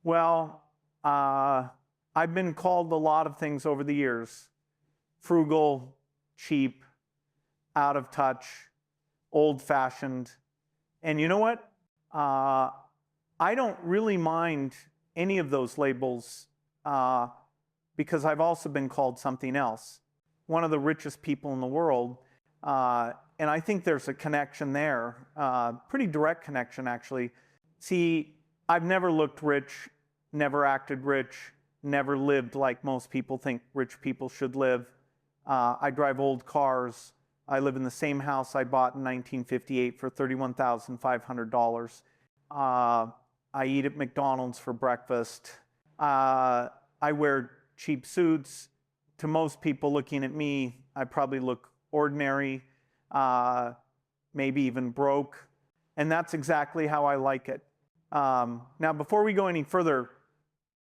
Well, I've been called a lot of things over the years. Frugal, cheap, out of touch, old-fashioned. And you know what? I don't really mind any of those labels because I've also been called something else. One of the richest people in the world. And I think there's a connection there, pretty direct connection actually. See, I've never looked rich, never acted rich, never lived like most people think rich people should live. I drive old cars. I live in the same house I bought in 1958 for $31,500. I eat at McDonald's for breakfast. I wear cheap suits. To most people looking at me, I probably look ordinary, maybe even broke. And that's exactly how I like it. Now, before we go any further,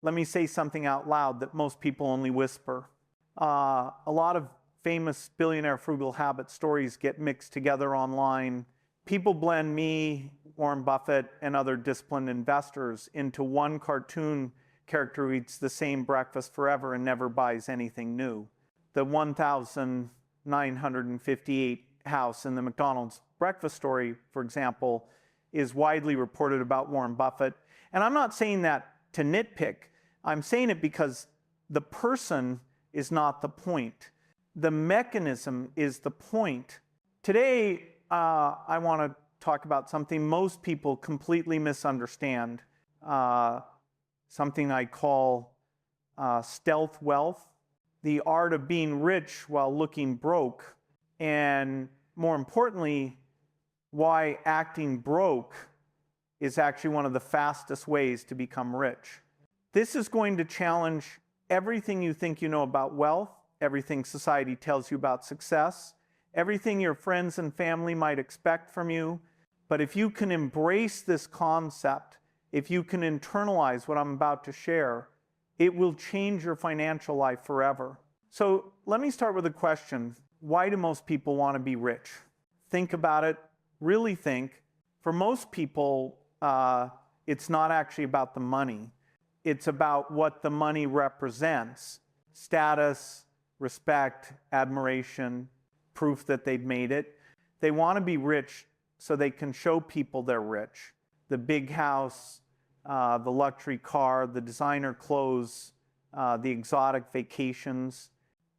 let me say something out loud that most people only whisper. A lot of famous billionaire frugal habit stories get mixed together online. People blend me, Warren Buffett, and other disciplined investors into one cartoon character who eats the same breakfast forever and never buys anything new. The 1,958 house in the McDonald's breakfast story, for example, is widely reported about Warren Buffett. And I'm not saying that to nitpick. I'm saying it because the person is not the point. The mechanism is the point. Today, I want to talk about something most people completely misunderstand, something I call stealth wealth, the art of being rich while looking broke, and more importantly, why acting broke is actually one of the fastest ways to become rich. This is going to challenge everything you think you know about wealth, everything society tells you about success, everything your friends and family might expect from you. But if you can embrace this concept, if you can internalize what I'm about to share, it will change your financial life forever. So let me start with a question. Why do most people want to be rich? Think about it. Really think. For most people, it's not actually about the money. It's about what the money represents. Status, respect, admiration, proof that they've made it. They want to be rich so they can show people they're rich. The big house, the luxury car, the designer clothes, the exotic vacations.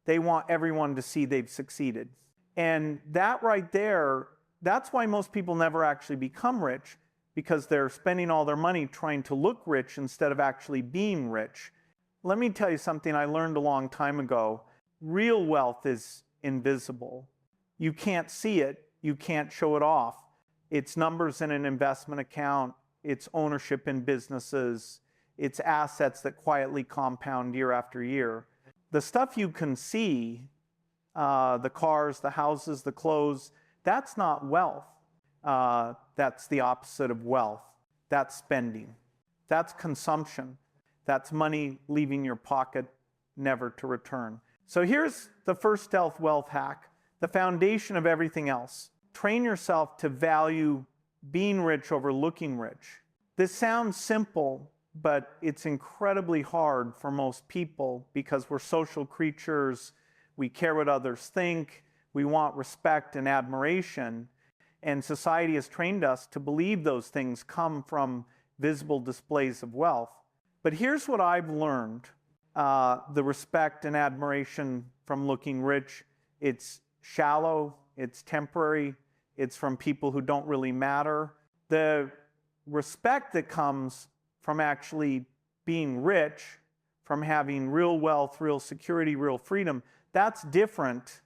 They want everyone to see they've succeeded. And that right there, that's why most people never actually become rich, because they're spending all their money trying to look rich instead of actually being rich. Let me tell you something I learned a long time ago. Real wealth is invisible. You can't see it. You can't show it off. It's numbers in an investment account. It's ownership in businesses. It's assets that quietly compound year after year. The stuff you can see, the cars, the houses, the clothes, that's not wealth. That's the opposite of wealth. That's spending. That's consumption. That's money leaving your pocket, never to return. So here's the first stealth wealth hack, the foundation of everything else. Train yourself to value being rich over looking rich. This sounds simple, but it's incredibly hard for most people because we're social creatures. We care what others think. We want respect and admiration. And society has trained us to believe those things come from visible displays of wealth. But here's what I've learned. The respect and admiration from looking rich, it's shallow, it's temporary, it's from people who don't really matter. The respect that comes from actually being rich, from having real wealth, real security, real freedom, that's different.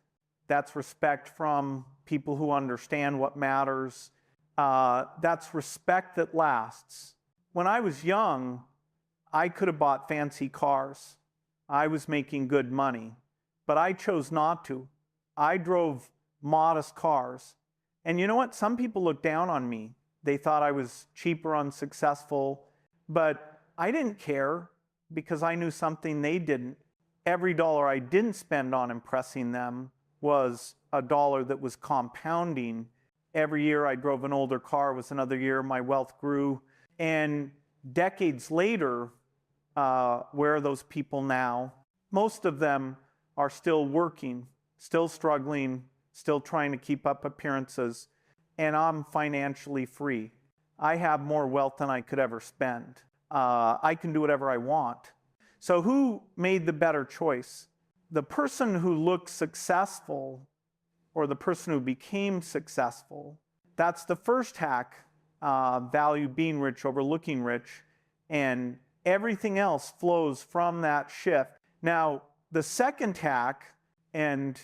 That's respect from people who understand what matters. That's respect that lasts. When I was young, I could have bought fancy cars. I was making good money, but I chose not to. I drove modest cars. And you know what? Some people looked down on me. They thought I was cheap or unsuccessful, but I didn't care because I knew something they didn't. Every dollar I didn't spend on impressing them was a dollar that was compounding. Every year I drove an older car was another year my wealth grew. And decades later, Where are those people now? Most of them are still working, still struggling, still trying to keep up appearances, and I'm financially free. I have more wealth than I could ever spend. I can do whatever I want. So who made the better choice? The person who looked successful or the person who became successful? That's the first hack, value being rich over looking rich, and everything else flows from that shift. Now, the second hack, and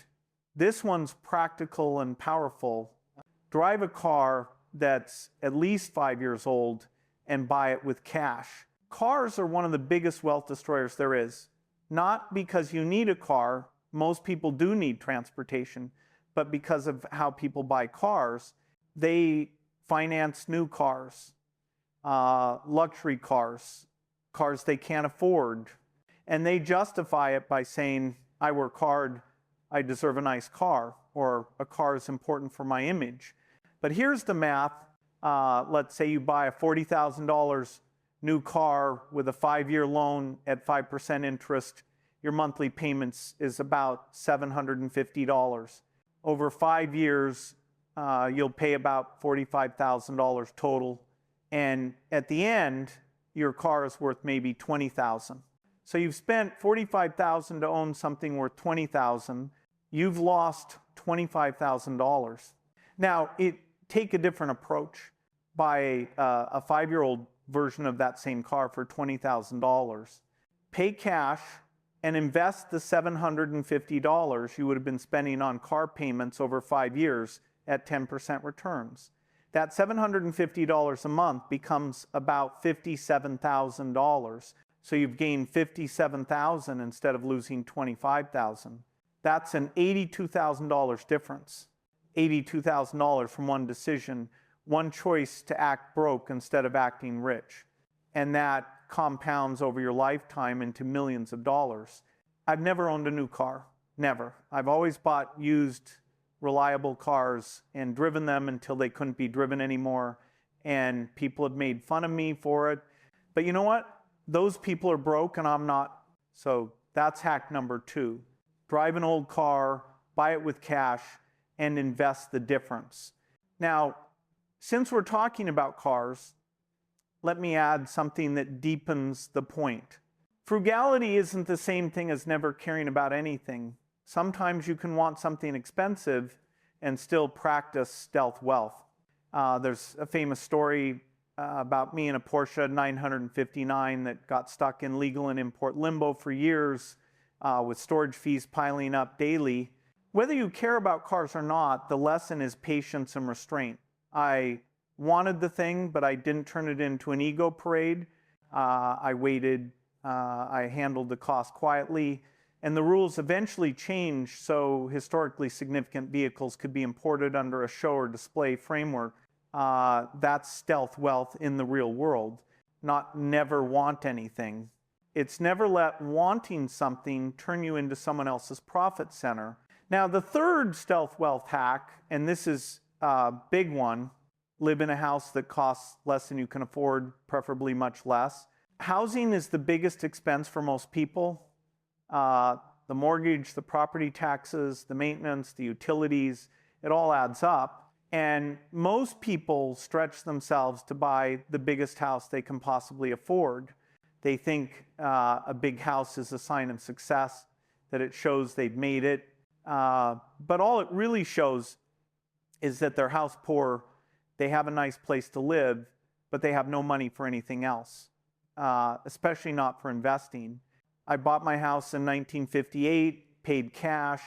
this one's practical and powerful, drive a car that's at least 5 years old and buy it with cash. Cars are one of the biggest wealth destroyers there is. Not because you need a car, most people do need transportation, but because of how people buy cars. They finance new cars, luxury cars, cars they can't afford, and they justify it by saying, I work hard, I deserve a nice car, or a car is important for my image. But here's the math. Let's say you buy a $40,000 new car with a 5-year loan at 5% interest. Your monthly payments is about $750. Over 5 years, you'll pay about $45,000 total. And at the end, your car is worth maybe $20,000. So you've spent $45,000 to own something worth $20,000. You've lost $25,000. Now, take a different approach. Buy a 5-year-old version of that same car for $20,000. Pay cash and invest the $750 you would have been spending on car payments over 5 years at 10% returns. That $750 a month becomes about $57,000. So you've gained $57,000 instead of losing $25,000. That's an $82,000 difference. $82,000 from one decision, one choice to act broke instead of acting rich. And that compounds over your lifetime into millions of dollars. I've never owned a new car, never. I've always bought used, reliable cars and driven them until they couldn't be driven anymore. And people have made fun of me for it. But you know what? Those people are broke and I'm not. So that's hack number 2. Drive an old car, buy it with cash, and invest the difference. Now, since we're talking about cars, let me add something that deepens the point. Frugality isn't the same thing as never caring about anything. Sometimes you can want something expensive and still practice stealth wealth. There's a famous story about me in a Porsche 959 that got stuck in legal and import limbo for years with storage fees piling up daily. Whether you care about cars or not, the lesson is patience and restraint. I wanted the thing, but I didn't turn it into an ego parade. I waited. I handled the cost quietly. And the rules eventually changed so historically significant vehicles could be imported under a show or display framework. That's stealth wealth in the real world, not never want anything. It's never let wanting something turn you into someone else's profit center. Now, the third stealth wealth hack, and this is a big one, live in a house that costs less than you can afford, preferably much less. Housing is the biggest expense for most people. The mortgage, the property taxes, the maintenance, the utilities, it all adds up. And most people stretch themselves to buy the biggest house they can possibly afford. They think a big house is a sign of success, that it shows they've made it. But all it really shows is that they're house poor, they have a nice place to live, but they have no money for anything else, especially not for investing. I bought my house in 1958, paid cash.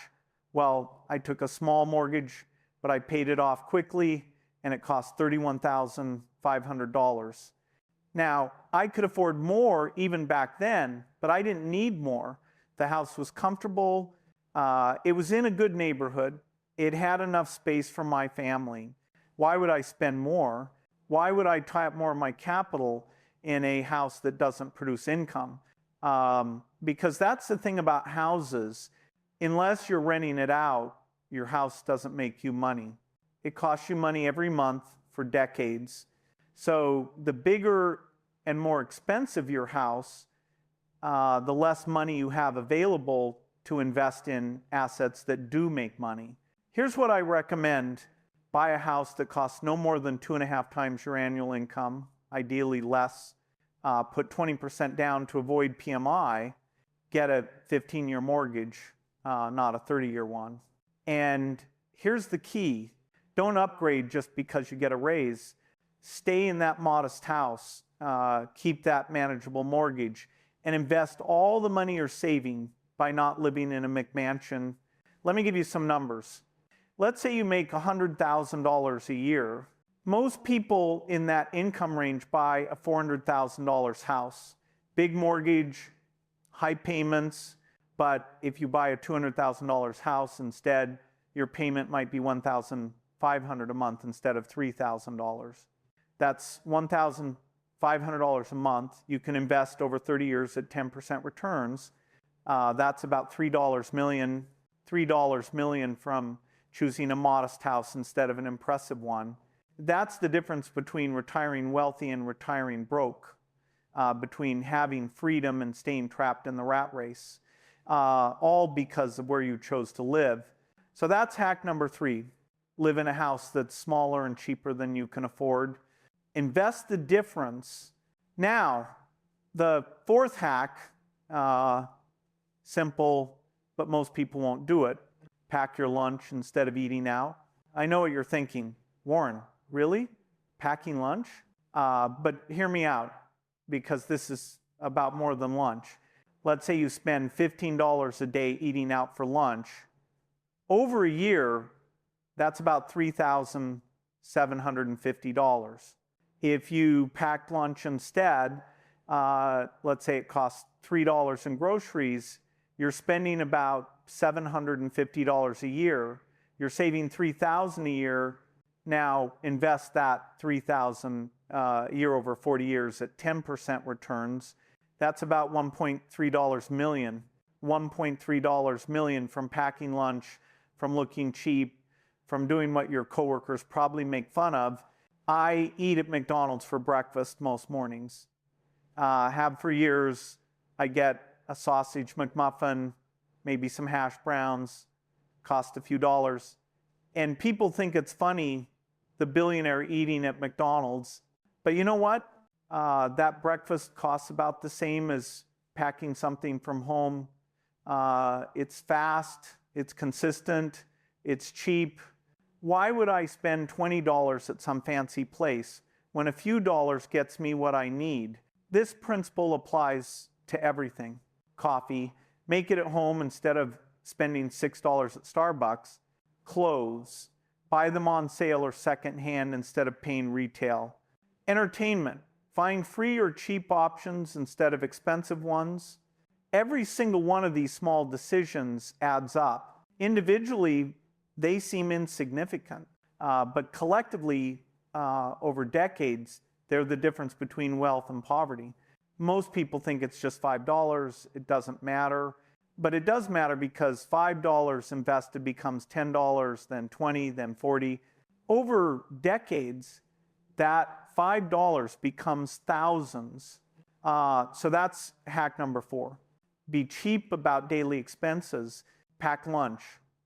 Well, I took a small mortgage, but I paid it off quickly, and it cost $31,500. Now, I could afford more even back then, but I didn't need more. The house was comfortable. It was in a good neighborhood. It had enough space for my family. Why would I spend more? Why would I tie up more of my capital in a house that doesn't produce income? Because that's the thing about houses. Unless you're renting it out, your house doesn't make you money. It costs you money every month for decades. So the bigger and more expensive your house, the less money you have available to invest in assets that do make money. Here's what I recommend. Buy a house that costs no more than 2.5 times your annual income, ideally less. Put 20% down to avoid PMI. Get a 15-year mortgage, not a 30-year one. And here's the key. Don't upgrade just because you get a raise. Stay in that modest house. Keep that manageable mortgage. And invest all the money you're saving by not living in a McMansion. Let me give you some numbers. Let's say you make $100,000 a year. Most people in that income range buy a $400,000 house. Big mortgage, high payments, but if you buy a $200,000 house instead, your payment might be $1,500 a month instead of $3,000. That's $1,500 a month. You can invest over 30 years at 10% returns. That's about $3 million from choosing a modest house instead of an impressive one. That's the difference between retiring wealthy and retiring broke, between having freedom and staying trapped in the rat race, all because of where you chose to live. So that's hack number 3. Live in a house that's smaller and cheaper than you can afford. Invest the difference. Now, the 4th hack, simple, but most people won't do it. Pack your lunch instead of eating out. I know what you're thinking. Warren, really? Packing lunch? But hear me out, because this is about more than lunch. Let's say you spend $15 a day eating out for lunch. Over a year, that's about $3,750. If you packed lunch instead, let's say it costs $3 in groceries, you're spending about $750 a year. You're saving $3,000 a year. Now invest that $3,000 a year over 40 years at 10% returns. That's about $1.3 million. $1.3 million from packing lunch, from looking cheap, from doing what your coworkers probably make fun of. I eat at McDonald's for breakfast most mornings. Have for years. I get a sausage McMuffin, maybe some hash browns, cost a few dollars. And people think it's funny, the billionaire eating at McDonald's. But you know what? That breakfast costs about the same as packing something from home. It's fast, it's consistent, it's cheap. Why would I spend $20 at some fancy place when a few dollars gets me what I need? This principle applies to everything. Coffee, make it at home instead of spending $6 at Starbucks. Clothes, buy them on sale or secondhand instead of paying retail. Entertainment, find free or cheap options instead of expensive ones. Every single one of these small decisions adds up. Individually, they seem insignificant, but collectively, over decades, they're the difference between wealth and poverty. Most people think it's just $5. It doesn't matter. But it does matter because $5 invested becomes $10, then $20, then $40. Over decades, that $5 becomes thousands. So that's hack number 4. Be cheap about daily expenses. Pack lunch.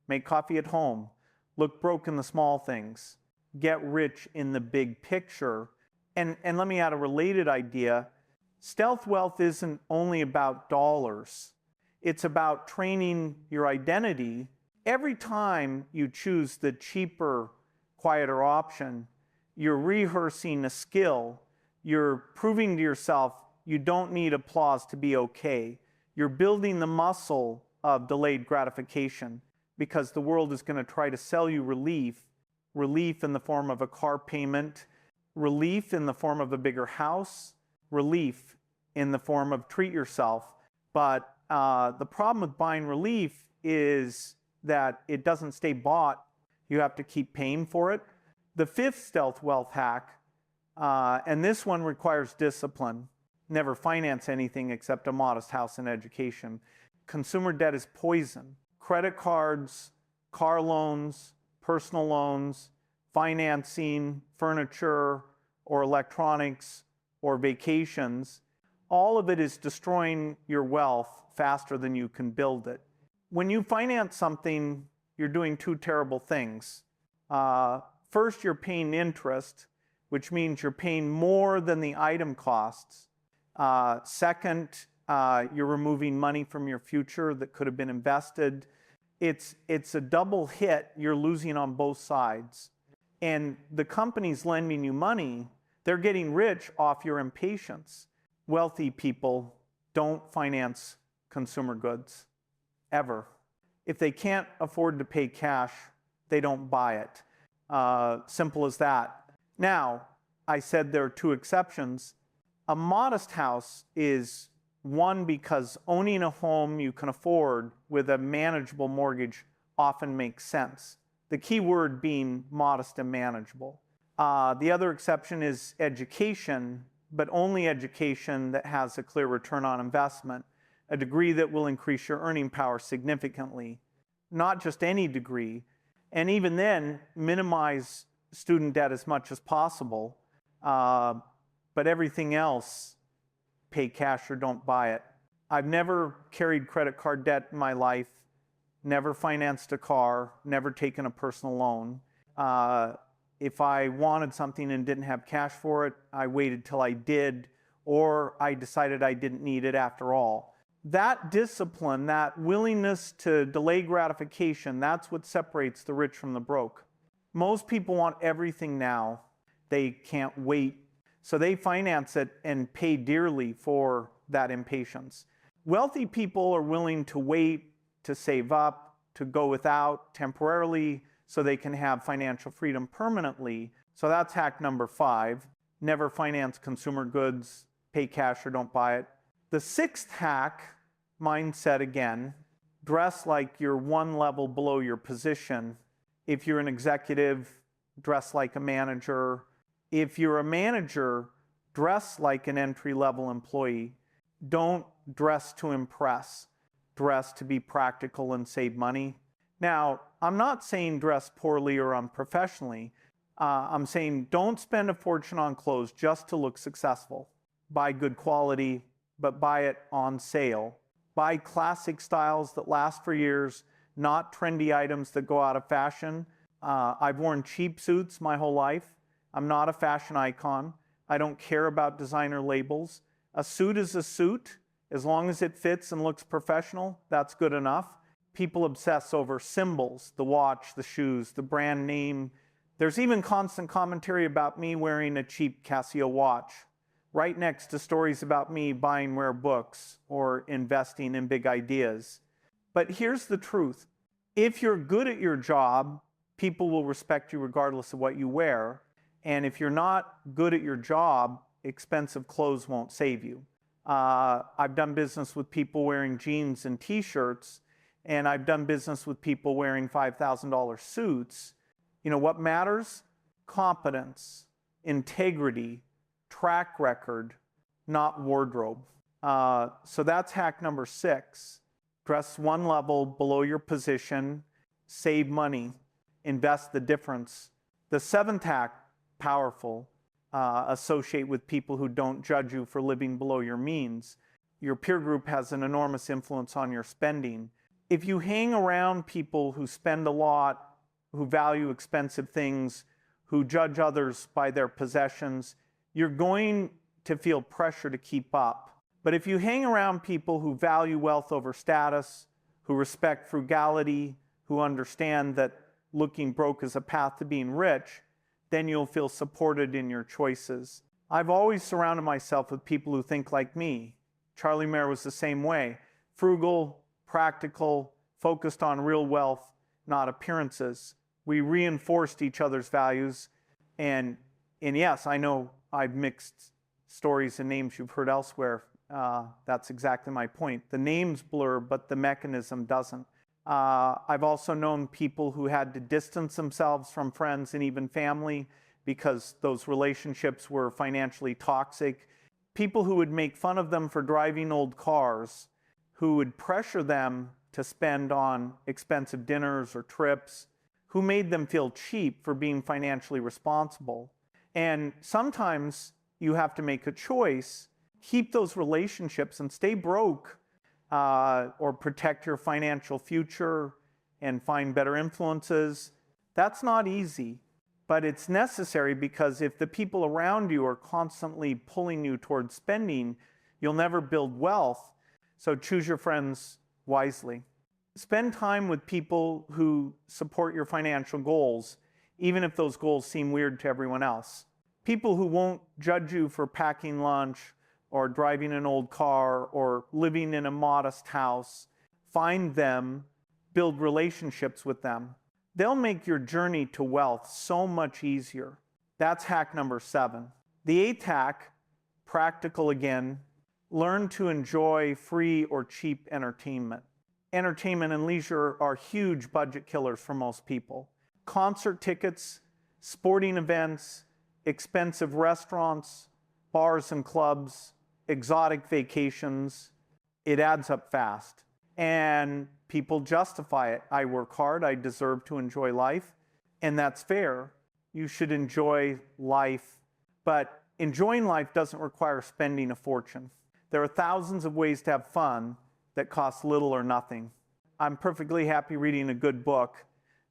Make coffee at home. Look broke in the small things. Get rich in the big picture. And let me add a related idea. Stealth wealth isn't only about dollars. It's about training your identity. Every time you choose the cheaper, quieter option, you're rehearsing a skill. You're proving to yourself you don't need applause to be okay. You're building the muscle of delayed gratification because the world is going to try to sell you relief. Relief in the form of a car payment, relief in the form of a bigger house, relief in the form of treat yourself. But the problem with buying relief is that it doesn't stay bought. You have to keep paying for it. The 5th stealth wealth hack, and this one requires discipline. Never finance anything except a modest house and education. Consumer debt is poison. Credit cards, car loans, personal loans, financing, furniture, or electronics, or vacations, all of it is destroying your wealth faster than you can build it. When you finance something, you're doing two terrible things. First, you're paying interest, which means you're paying more than the item costs. Second, you're removing money from your future that could have been invested. It's a double hit. You're losing on both sides. And the companies lending you money, they're getting rich off your impatience. Wealthy people don't finance consumer goods, ever. If they can't afford to pay cash, they don't buy it. Simple as that. Now, I said there are two exceptions. A modest house is one because owning a home you can afford with a manageable mortgage often makes sense. The key word being modest and manageable. The other exception is education, but only education that has a clear return on investment, a degree that will increase your earning power significantly. Not just any degree, and even then, minimize student debt as much as possible, but everything else, pay cash or don't buy it. I've never carried credit card debt in my life, never financed a car, never taken a personal loan. If I wanted something and didn't have cash for it, I waited till I did, or I decided I didn't need it after all. That discipline, that willingness to delay gratification, that's what separates the rich from the broke. Most people want everything now. They can't wait. So they finance it and pay dearly for that impatience. Wealthy people are willing to wait, to save up, to go without temporarily so they can have financial freedom permanently. So that's hack number 5. Never finance consumer goods, pay cash or don't buy it. The 6th hack, mindset again, dress like you're one level below your position. If you're an executive, dress like a manager. If you're a manager, dress like an entry-level employee. Don't dress to impress. Dress to be practical and save money. Now, I'm not saying dress poorly or unprofessionally. I'm saying don't spend a fortune on clothes just to look successful. Buy good quality, but buy it on sale. Buy classic styles that last for years, not trendy items that go out of fashion. I've worn cheap suits my whole life. I'm not a fashion icon. I don't care about designer labels. A suit is a suit. As long as it fits and looks professional, that's good enough. People obsess over symbols, the watch, the shoes, the brand name. There's even constant commentary about me wearing a cheap Casio watch, right next to stories about me buying rare books or investing in big ideas. But here's the truth. If you're good at your job, people will respect you regardless of what you wear. And if you're not good at your job, expensive clothes won't save you. I've done business with people wearing jeans and t-shirts, and I've done business with people wearing $5,000 suits. You know what matters? Competence, integrity, track record, not wardrobe. So that's hack number 6. Dress one level below your position, save money, invest the difference. The 7th hack, powerful, associate with people who don't judge you for living below your means. Your peer group has an enormous influence on your spending. If you hang around people who spend a lot, who value expensive things, who judge others by their possessions, you're going to feel pressure to keep up. But if you hang around people who value wealth over status, who respect frugality, who understand that looking broke is a path to being rich, then you'll feel supported in your choices. I've always surrounded myself with people who think like me. Charlie Mayer was the same way. Frugal, practical, focused on real wealth, not appearances. We reinforced each other's values. And yes, I know I've mixed stories and names you've heard elsewhere. That's exactly my point. The names blur, but the mechanism doesn't. I've also known people who had to distance themselves from friends and even family because those relationships were financially toxic. People who would make fun of them for driving old cars, who would pressure them to spend on expensive dinners or trips, who made them feel cheap for being financially responsible. And sometimes you have to make a choice. keep those relationships and stay broke, or protect your financial future and find better influences. That's not easy, but it's necessary, because if the people around you are constantly pulling you towards spending, you'll never build wealth. So choose your friends wisely. Spend time with people who support your financial goals, even if those goals seem weird to everyone else. People who won't judge you for packing lunch or driving an old car or living in a modest house. Find them, build relationships with them. They'll make your journey to wealth so much easier. That's hack number 7. The 8th hack, practical again, learn to enjoy free or cheap entertainment. Entertainment and leisure are huge budget killers for most people. Concert tickets, sporting events, expensive restaurants, bars and clubs, exotic vacations, it adds up fast. And people justify it. I work hard, I deserve to enjoy life, and that's fair. You should enjoy life, but enjoying life doesn't require spending a fortune. There are thousands of ways to have fun that cost little or nothing. I'm perfectly happy reading a good book.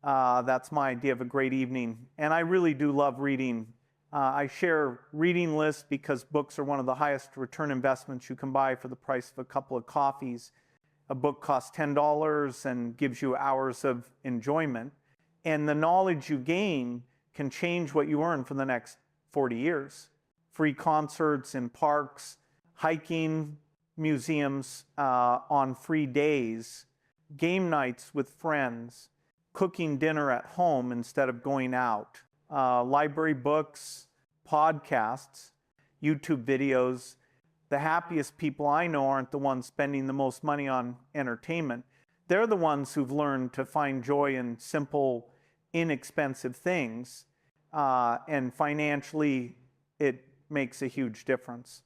That's my idea of a great evening. And I really do love reading. I share reading lists because books are one of the highest return investments you can buy for the price of a couple of coffees. A book costs $10 and gives you hours of enjoyment. And the knowledge you gain can change what you earn for the next 40 years. Free concerts in parks, hiking, museums on free days, game nights with friends, cooking dinner at home instead of going out, library books, podcasts, YouTube videos. The happiest people I know aren't the ones spending the most money on entertainment. They're the ones who've learned to find joy in simple, inexpensive things, and financially it makes a huge difference.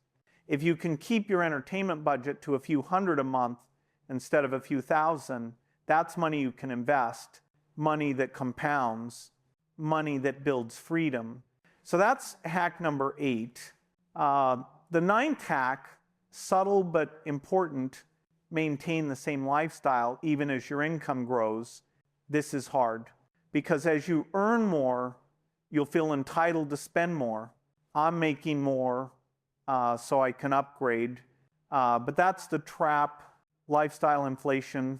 If you can keep your entertainment budget to a few hundred a month instead of a few thousand, that's money you can invest, money that compounds, money that builds freedom. So that's hack number 8. The 9th hack, subtle but important, maintain the same lifestyle even as your income grows. This is hard because as you earn more, you'll feel entitled to spend more. I'm making more, so I can upgrade. But that's the trap, lifestyle inflation,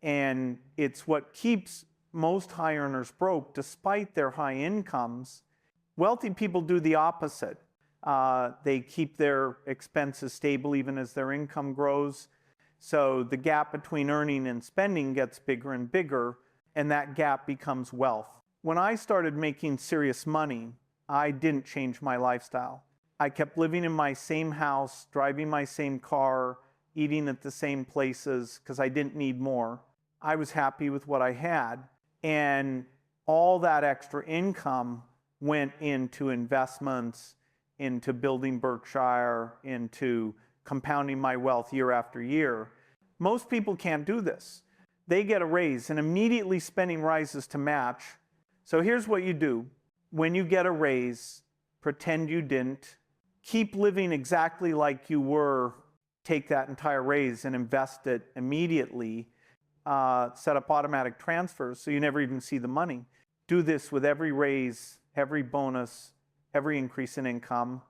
and it's what keeps most high earners broke despite their high incomes. Wealthy people do the opposite. They keep their expenses stable even as their income grows. So the gap between earning and spending gets bigger and bigger, and that gap becomes wealth. When I started making serious money, I didn't change my lifestyle. I kept living in my same house, driving my same car, eating at the same places because I didn't need more. I was happy with what I had, and all that extra income went into investments, into building Berkshire, into compounding my wealth year after year. Most people can't do this. They get a raise and immediately spending rises to match. So here's what you do. When you get a raise, pretend you didn't. Keep living exactly like you were. Take that entire raise and invest it immediately. Set up automatic transfers so you never even see the money. Do this with every raise, every bonus, every increase in income.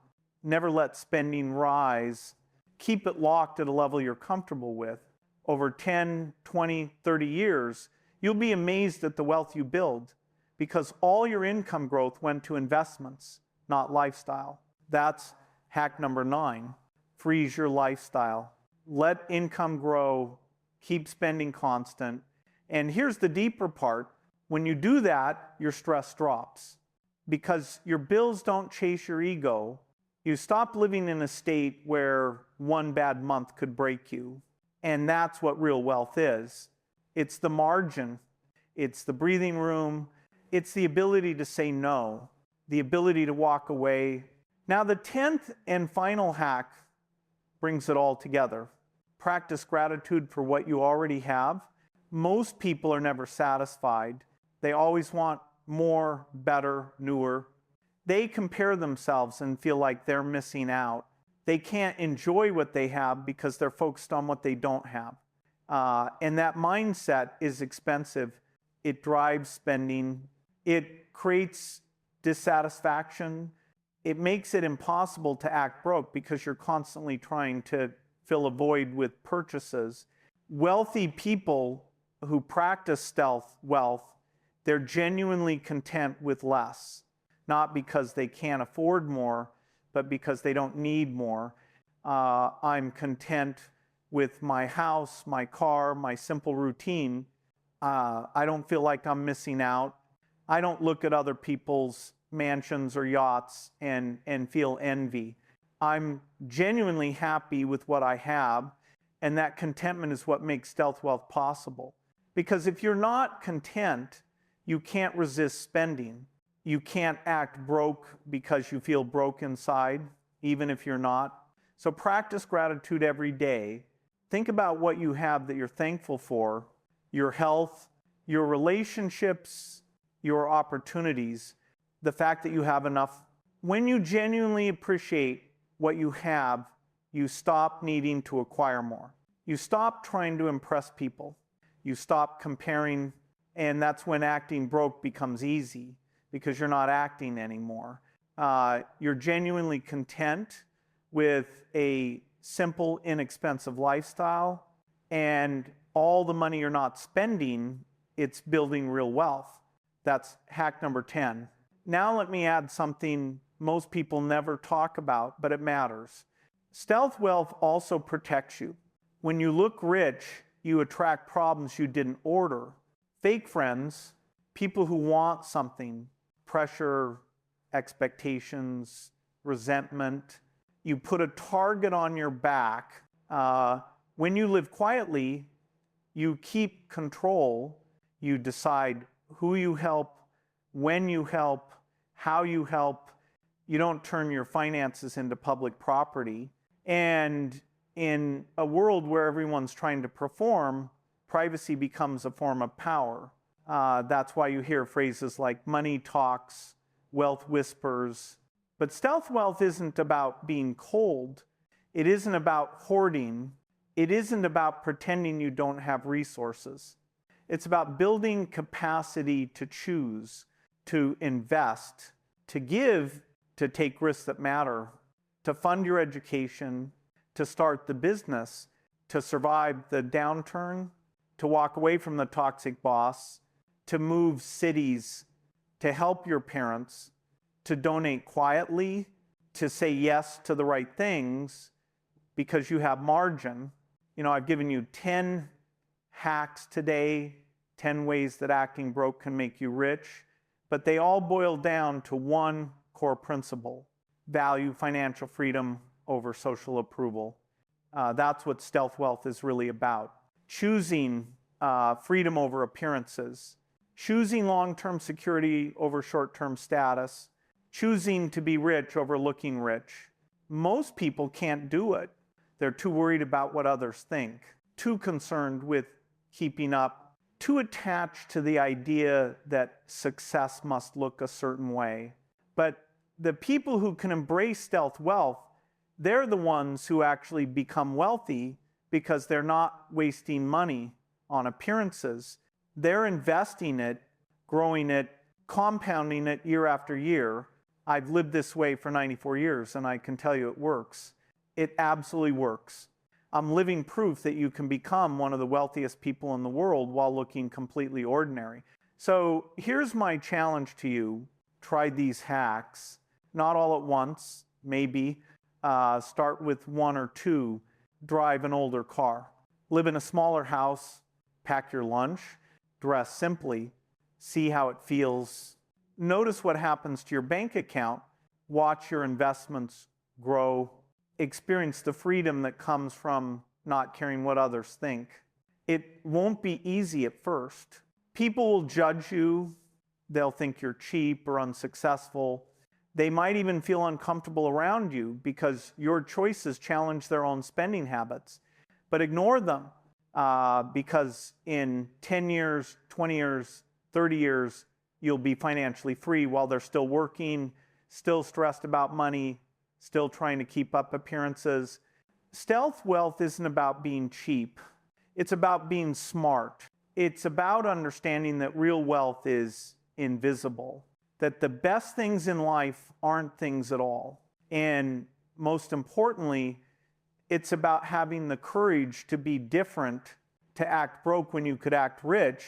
Never let spending rise. Keep it locked at a level you're comfortable with. Over 10, 20, 30 years, you'll be amazed at the wealth you build because all your income growth went to investments, not lifestyle. That's hack number 9. Freeze your lifestyle. Let income grow. Keep spending constant. And here's the deeper part. When you do that, your stress drops because your bills don't chase your ego. You stop living in a state where one bad month could break you. And that's what real wealth is. It's the margin. It's the breathing room. It's the ability to say no, the ability to walk away. Now, the 10th and final hack brings it all together. Practice gratitude for what you already have. Most people are never satisfied. They always want more, better, newer. They compare themselves and feel like they're missing out. they can't enjoy what they have because they're focused on what they don't have. And that mindset is expensive. It drives spending. It creates dissatisfaction. It makes it impossible to act broke because you're constantly trying to fill a void with purchases. Wealthy people who practice stealth wealth, they're genuinely content with less, not because they can't afford more, but because they don't need more. I'm content with my house, my car, my simple routine. I don't feel like I'm missing out. I don't look at other people's mansions or yachts and feel envy. I'm genuinely happy with what I have, and that contentment is what makes stealth wealth possible. Because if you're not content, you can't resist spending. You can't act broke because you feel broke inside, even if you're not. So practice gratitude every day. Think about what you have that you're thankful for, your health, your relationships, your opportunities, the fact that you have enough. When you genuinely appreciate what you have, you stop needing to acquire more. You stop trying to impress people. You stop comparing, and that's when acting broke becomes easy because you're not acting anymore. You're genuinely content with a simple, inexpensive lifestyle, and all the money you're not spending, it's building real wealth. That's hack number 10. Now let me add something most people never talk about, but it matters. Stealth wealth also protects you. When you look rich, you attract problems you didn't order. Fake friends, people who want something, pressure, expectations, resentment. You put a target on your back. When you live quietly, you keep control. You decide who you help, when you help, how you help. You don't turn your finances into public property. And in a world where everyone's trying to perform, privacy becomes a form of power. That's why you hear phrases like money talks, wealth whispers. But stealth wealth isn't about being cold. It isn't about hoarding. It isn't about pretending you don't have resources. It's about building capacity to choose, to invest, to give, to take risks that matter, to fund your education, to start the business, to survive the downturn, to walk away from the toxic boss, to move cities, to help your parents, to donate quietly, to say yes to the right things because you have margin. You know, I've given you 10 hacks today, 10 ways that acting broke can make you rich, but they all boil down to one core principle: value financial freedom over social approval. That's what stealth wealth is really about. Choosing freedom over appearances, choosing long-term security over short-term status, choosing to be rich over looking rich. Most people can't do it. They're too worried about what others think, too concerned with keeping up, too attached to the idea that success must look a certain way. But the people who can embrace stealth wealth, they're the ones who actually become wealthy because they're not wasting money on appearances. They're investing it, growing it, compounding it year after year. I've lived this way for 94 years, and I can tell you it works. It absolutely works. I'm living proof that you can become one of the wealthiest people in the world while looking completely ordinary. So here's my challenge to you. Try these hacks, not all at once, maybe. Start with 1 or 2. Drive an older car. Live in a smaller house. Pack your lunch. Dress simply. See how it feels. Notice what happens to your bank account. Watch your investments grow. Experience the freedom that comes from not caring what others think. It won't be easy at first. People will judge you. They'll think you're cheap or unsuccessful. They might even feel uncomfortable around you because your choices challenge their own spending habits. But ignore them because in 10 years, 20 years, 30 years, you'll be financially free while they're still working, still stressed about money, still trying to keep up appearances. Stealth wealth isn't about being cheap. It's about being smart. It's about understanding that real wealth is invisible, that the best things in life aren't things at all. And most importantly, it's about having the courage to be different, to act broke when you could act rich,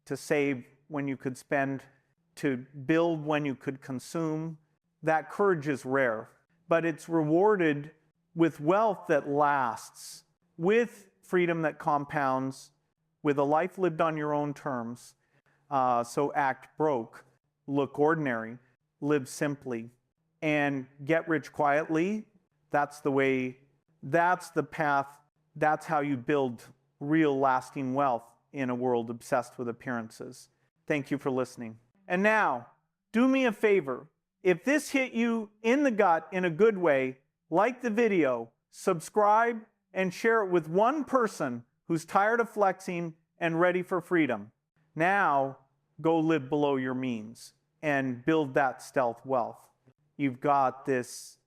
to save when you could spend, to build when you could consume. That courage is rare, but it's rewarded with wealth that lasts, with freedom that compounds, with a life lived on your own terms. So act broke, look ordinary, live simply, and get rich quietly. That's the way, that's the path, that's how you build real lasting wealth in a world obsessed with appearances. Thank you for listening. And now, do me a favor. If this hit you in the gut in a good way, like the video, subscribe, and share it with one person who's tired of flexing and ready for freedom. Now, go live below your means and build that stealth wealth. You've got this